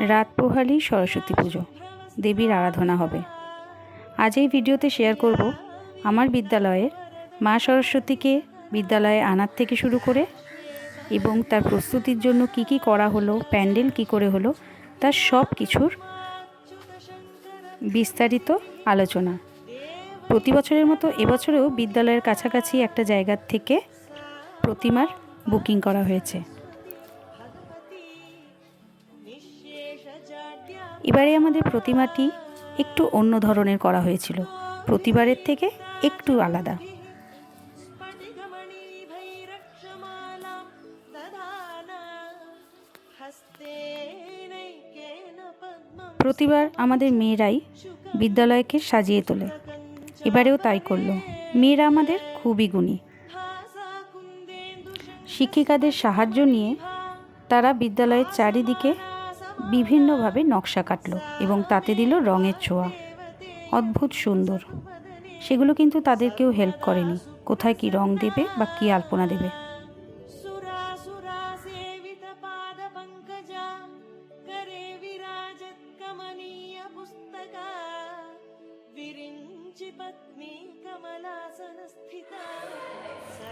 রাত পোহালেই সরস্বতী পুজো, দেবীর আরাধনা হবে। আজ এই ভিডিওতে শেয়ার করব আমার বিদ্যালয়ের মা সরস্বতীকে বিদ্যালয়ে আনার থেকে শুরু করে এবং তার প্রস্তুতির জন্য কি কি করা হলো, প্যান্ডেল কি করে হলো, তার সব কিছুর বিস্তারিত আলোচনা। প্রতি বছরের মতো এবছরেও বিদ্যালয়ের কাছাকাছি একটা জায়গার থেকে প্রতিমার বুকিং করা হয়েছে। এবারে আমাদের প্রতিমাটি একটু অন্য ধরনের করা হয়েছিল, প্রতিবারের থেকে একটু আলাদা। প্রতিবার আমাদের মেয়েরাই বিদ্যালয়কে সাজিয়ে তোলে, এবারেও তাই করলো। মেয়েরা আমাদের খুবই গুণী। শিক্ষিকাদের সাহায্য নিয়ে তারা বিদ্যালয়ের চারিদিকে বিভিন্নভাবে নকশা কাটলো এবং তাতে দিল রঙের ছোঁয়া, অদ্ভুত সুন্দর। সেগুলো কিন্তু তাদের কেউ হেল্প করেনি, কোথায় কি রং দেবে বা কি আলপনা দেবে।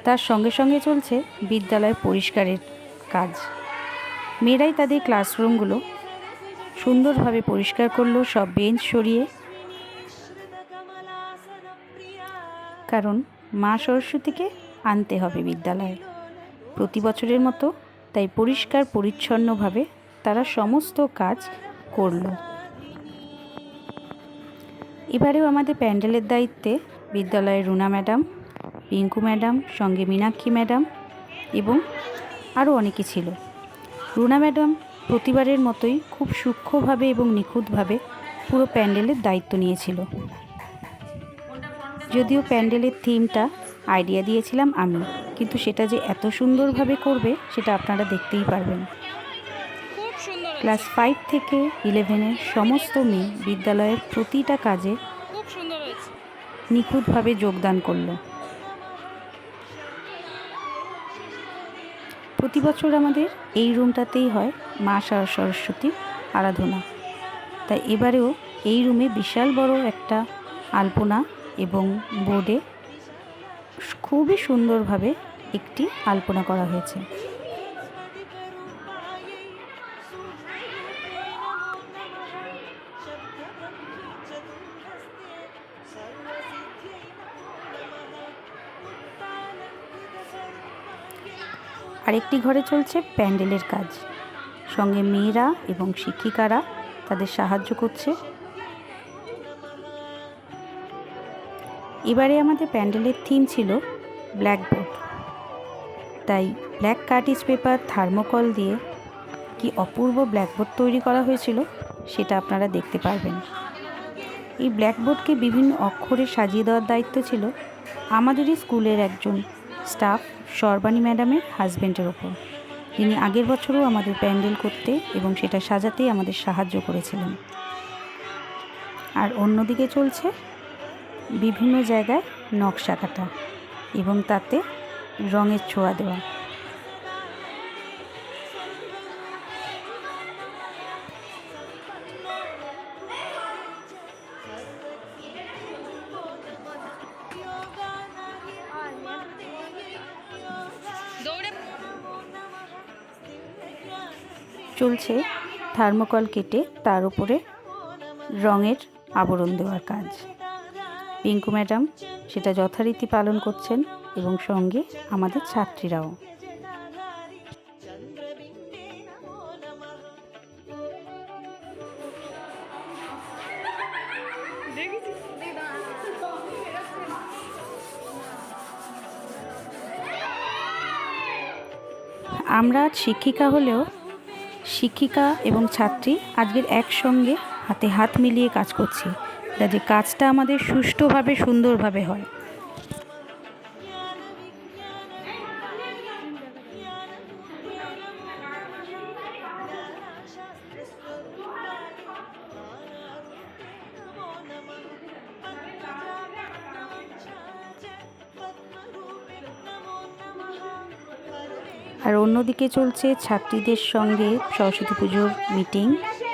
তার সঙ্গে সঙ্গে চলছে বিদ্যালয় পরিষ্কারের কাজ। মেয়েরাই তাদের ক্লাসরুমগুলো সুন্দরভাবে পরিষ্কার করলো, সব বেঞ্চ সরিয়ে। কারণ মা সরস্বতীকে আনতে হবে বিদ্যালয়ে প্রতি বছরের মতো, তাই পরিষ্কার পরিচ্ছন্নভাবে তারা সমস্ত কাজ করলো। এবারেও আমাদের প্যান্ডেলের দায়িত্বে বিদ্যালয়ের রুনা ম্যাডাম, পিঙ্কু ম্যাডাম, সঙ্গে মীনাক্ষী ম্যাডাম এবং আরও অনেকে ছিল। রুনা ম্যাডাম প্রতিবারের মতোই খুব সূক্ষ্মভাবে এবং নিখুঁতভাবে পুরো প্যান্ডেলের দায়িত্ব নিয়েছিল। যদিও প্যান্ডেলের থিমটা আইডিয়া দিয়েছিলাম আমি, কিন্তু সেটা যে এত সুন্দরভাবে করবে সেটা আপনারা দেখতেই পারবেন। ক্লাস 5 থেকে 11-এর সমস্ত মেয়ে বিদ্যালয়ের প্রতিটা কাজে নিখুঁতভাবে যোগদান করলো। প্রতি বছর আমাদের এই রুমটাতেই হয় মা সরস্বতীর আরাধনা, তাই এবারেও এই রুমে বিশাল বড় একটা আলপনা এবং বোর্ডে খুবই সুন্দরভাবে একটি আলপনা করা হয়েছে। আরেকটি ঘরে চলছে প্যান্ডেলের কাজ, সঙ্গে মেয়েরা এবং শিক্ষিকারা তাদের সাহায্য করছে। এবারে আমাদের প্যান্ডেলের থিম ছিল ব্ল্যাকবোর্ড, তাই ব্ল্যাক কার্টিজ পেপার, থার্মোকল দিয়ে কি অপূর্ব ব্ল্যাকবোর্ড তৈরি করা হয়েছিল সেটা আপনারা দেখতে পারবেন। এই ব্ল্যাকবোর্ডকে বিভিন্ন অক্ষরে সাজিয়ে দেওয়ার দায়িত্ব ছিল আমাদেরই স্কুলের একজন স্টাফ সর্বাণী ম্যাডামের হাজব্যান্ডের ওপর, যিনি আগের বছরও আমাদের প্যান্ডেল করতে এবং সেটা সাজাতেই আমাদের সাহায্য করেছিলেন। আর অন্যদিকে চলছে বিভিন্ন জায়গায় নকশা কাটা এবং তাতে রঙের ছোঁয়া দেওয়া। চলছে থার্মোকল কেটে তার উপরে রঙের আবরণ দেওয়ার কাজ। পিঙ্কু ম্যাডাম সেটা যথারীতি পালন করছেন এবং সঙ্গে আমাদের ছাত্রীরাও। আমরা শিক্ষিকা হলেও শিক্ষিকা এবং ছাত্রী আজকের একসঙ্গে হাতে হাত মিলিয়ে কাজ করছি, যাতে কাজটা আমাদের সুষ্ঠুভাবে সুন্দরভাবে হয়। আর অন্যদিকে চলছে ছাত্রীদের সঙ্গে সরস্বতী পুজোর মিটিং।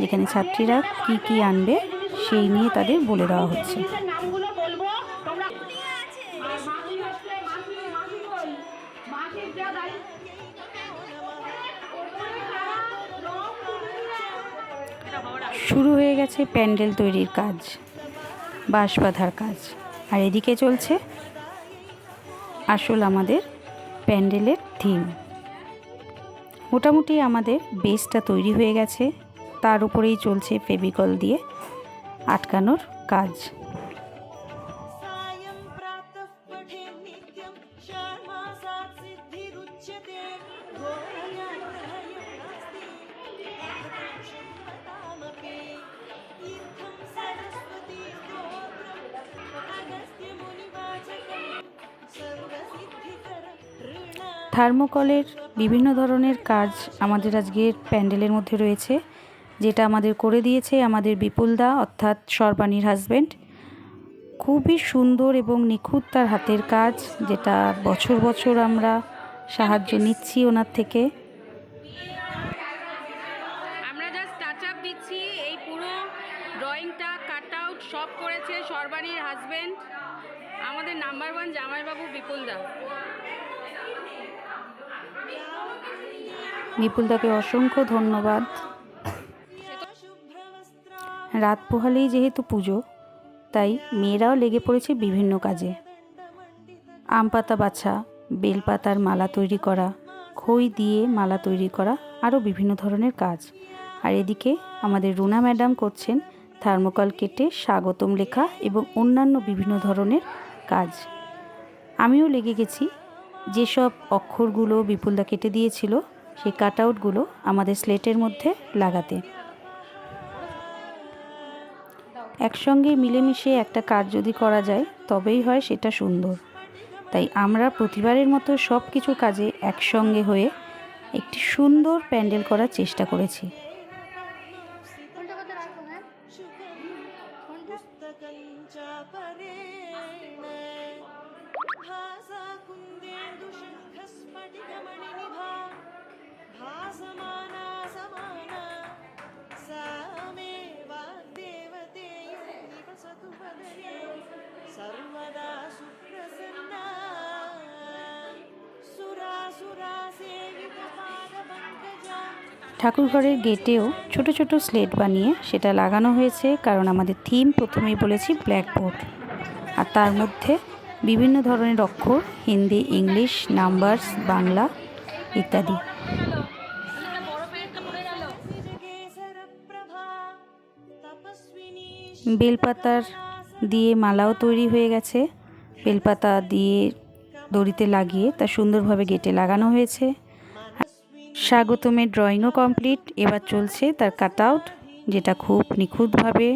যেখানে ছাত্রীরা কি কি আনবে সেই নিয়ে তাদের বলে দেওয়া হচ্ছে। শুরু হয়ে গেছে প্যান্ডেল তৈরির কাজ, বাঁশ বাঁধার কাজ, আর এদিকে চলছে আসল আমাদের প্যান্ডেলের থিম। মোটামুটি আমাদের বেসটা তৈরি হয়ে গেছে, তার উপরেই চলছে ফেভিকল দিয়ে আটকানোর কাজ। থার্মোকলের বিভিন্ন ধরনের কাজ আমাদের আজকের প্যান্ডেলের মধ্যে রয়েছে, যেটা আমাদের করে দিয়েছে আমাদের বিপুলদা অর্থাৎ সর্বাণীর হাজব্যান্ড। খুবই সুন্দর এবং নিখুঁত তার হাতের কাজ, যেটা বছর বছর আমরা সাহায্য নিচ্ছি ওনার থেকে। আমরা জাস্ট টাচ আপ দিচ্ছি। এই পুরো ড্রয়িংটা কাট আউট সব করেছে সর্বাণীর হাজব্যান্ড, আমাদের নাম্বার 1 জামাইবাবু বিপুলদা। বিপুলদাকে অসংখ্য ধন্যবাদ। রাত পোহালেই যেহেতু পুজো, তাই মেয়েরাও লেগে পড়েছে বিভিন্ন কাজে। আম পাতা বাছা, বেলপাতার মালা তৈরি করা, খই দিয়ে মালা তৈরি করা, আরও বিভিন্ন ধরনের কাজ। আর এদিকে আমাদের রুনা ম্যাডাম করছেন থার্মোকল কেটে স্বাগতম লেখা এবং অন্যান্য বিভিন্ন ধরনের কাজ। আমিও লেগে গেছি যেসব অক্ষরগুলো বিপুলদা কেটে দিয়েছিল সেই কাট আউটগুলো আমাদের স্লেটের মধ্যে লাগাতে। একসঙ্গে মিলেমিশে একটা কাজ যদি করা যায় তবেই হয় সেটা সুন্দর। তাই আমরা প্রতিবারের মতো সব কিছু কাজে একসঙ্গে হয়ে একটি সুন্দর প্যান্ডেল করার চেষ্টা করেছি। ঠাকুরঘরের গেটেও ছোট ছোট স্লেট বানিয়ে সেটা লাগানো হয়েছে, কারণ আমাদের থিম প্রথমেই বলেছি ব্ল্যাকবোর্ড, আর তার মধ্যে বিভিন্ন ধরনের অক্ষর, হিন্দি, ইংলিশ, নাম্বারস, বাংলা ইত্যাদি। বেলপাতার দিয়ে মালাও তৈরি হয়ে গেছে, বেলপাতা দিয়ে দড়িতে লাগিয়ে তা সুন্দরভাবে গেটে লাগানো হয়েছে। স্বাগতমের ড্রয়িংও কমপ্লিট, এবার চলছে তার কাট আউট, যেটা খুব নিখুঁতভাবে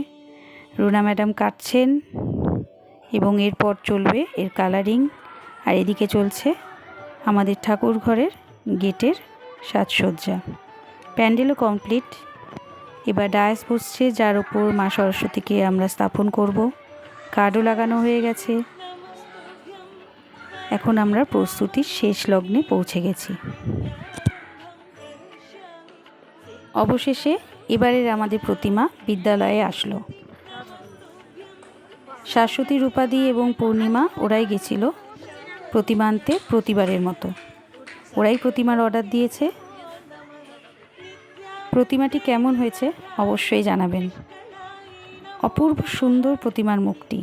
রুনা ম্যাডাম কাটছেন এবং এরপর চলবে এর কালারিং। আর এদিকে চলছে আমাদের ঠাকুর ঘরের গেটের সাজসজ্জা। প্যান্ডেলও কমপ্লিট, এবার ডায়াস বসছে যার ওপর মা সরস্বতীকে আমরা স্থাপন করব। কার্ডও লাগানো হয়ে গেছে। এখন আমরা প্রস্তুতির শেষ লগ্নে পৌঁছে গেছি। অবশেষে এবারের আমাদের প্রতিমা বিদ্যালয়ে আসলো। শাশ্বতী, রূপাদি এবং পূর্ণিমা ওরাই গেছিল প্রতিমা আনতে, প্রতিবারের মতো ওরাই প্রতিমার অর্ডার দিয়েছে। প্রতিমাটি কেমন হয়েছে অবশ্যই জানাবেন। অপূর্ব সুন্দর প্রতিমার মুখটি।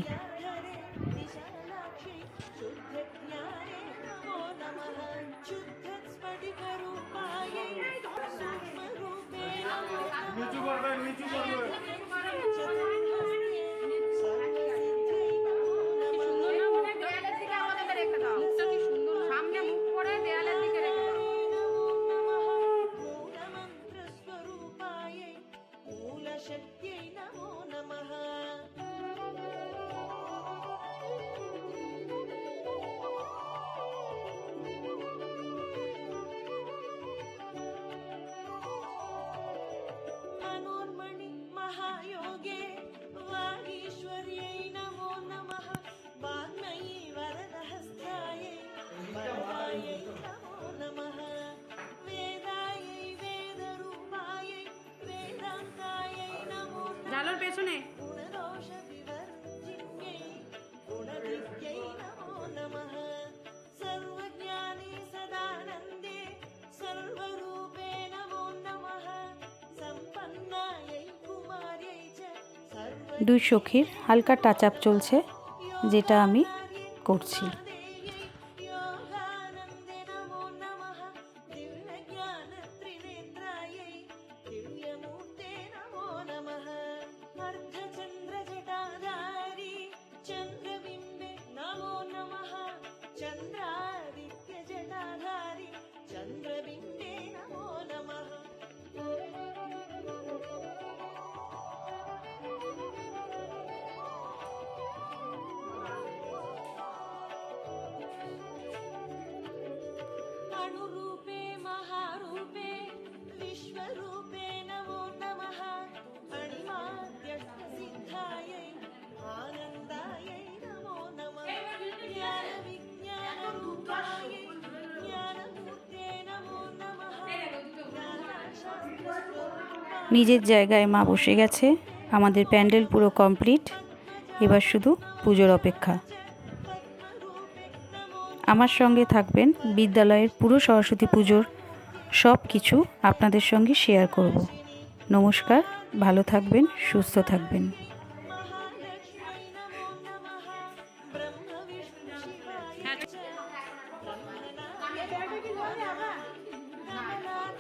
পেছনে। गुणदोषविवर्जिन्यै गुणदिव्यै नमो नमः सर्वज्ञानी सदानन्दे सर्वरूपे नमो नमः सम्पन्नायै कुमार्यै च দুই সখীর হালকা টাচ আপ চলছে, যেটা আমি করছি। योगानन्दे नमो नमः दिव्यज्ञानत्रिनेत्रायै दिव्यमूर्ते नमो नमः अर्धचन्द्रजटाधारी चन्द्रबिम्बे नमो नमः चन्द्रादित्यजटाधारी चन्द्रबिम्बे नमो नमः अणुरूपे महारूपे विश्वरूपे नमो नमः अणिमाद्यष्टसिद्धायै आनन्दायै नमो नमः ज्ञानविज्ञानरूपायै ज्ञानमूर्ते नमो नमः ज्ञानशास्त्रस्वरूपायै নিজের জায়গায় মা বসে গেছে। আমাদের প্যান্ডেল পুরো কমপ্লিট, এবার শুধু পুজোর অপেক্ষা। আমার সঙ্গে থাকবেন, বিদ্যালয়ের পুরো সরস্বতী পুজোর সব কিছু আপনাদের সঙ্গে শেয়ার করব। নমস্কার, ভালো থাকবেন, সুস্থ থাকবেন। महालक्ष्म्यै नमो नमः ब्रह्मविष्णुशिवाय च ब्रह्मनारायणाय